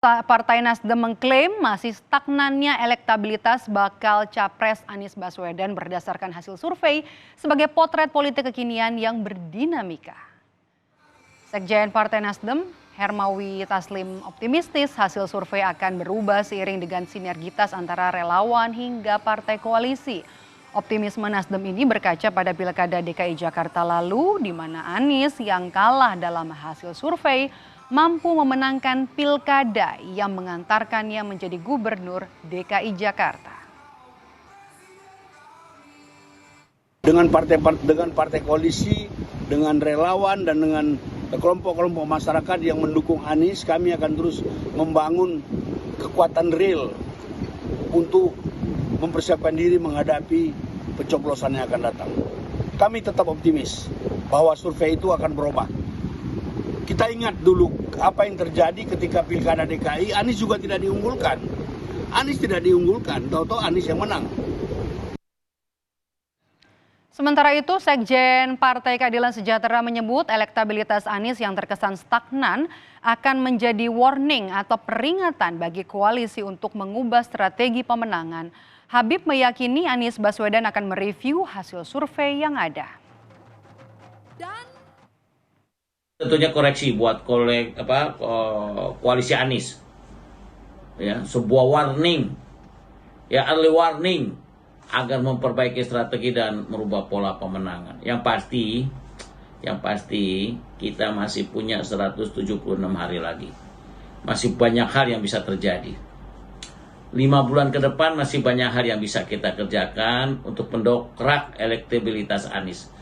Partai Nasdem mengklaim masih stagnannya elektabilitas bakal Capres Anies Baswedan berdasarkan hasil survei sebagai potret politik kekinian yang berdinamika. Sekjen Partai Nasdem, Hermawi Taslim optimistis hasil survei akan berubah seiring dengan sinergitas antara relawan hingga partai koalisi. Optimisme Nasdem ini berkaca pada Pilkada DKI Jakarta lalu di mana Anies yang kalah dalam hasil survei mampu memenangkan pilkada yang mengantarkannya menjadi gubernur DKI Jakarta. Dengan partai koalisi, dengan relawan dan dengan kelompok-kelompok masyarakat yang mendukung Anies, kami akan terus membangun kekuatan real untuk mempersiapkan diri menghadapi pencoblosan yang akan datang. Kami tetap optimis bahwa survei itu akan berubah. Kita ingat dulu apa yang terjadi ketika Pilkada DKI, Anies juga tidak diunggulkan. Anies tidak diunggulkan, tahu-tahu Anies yang menang. Sementara itu, Sekjen Partai Keadilan Sejahtera menyebut elektabilitas Anies yang terkesan stagnan akan menjadi warning atau peringatan bagi koalisi untuk mengubah strategi pemenangan. Habib meyakini Anies Baswedan akan mereview hasil survei yang ada. Tentunya koreksi buat koalisi Anies, ya, sebuah warning, ya, early warning agar memperbaiki strategi dan merubah pola pemenangan. Yang pasti kita masih punya 176 hari lagi, masih banyak hal yang bisa terjadi. 5 bulan ke depan masih banyak hal yang bisa kita kerjakan untuk mendongkrak elektabilitas Anies.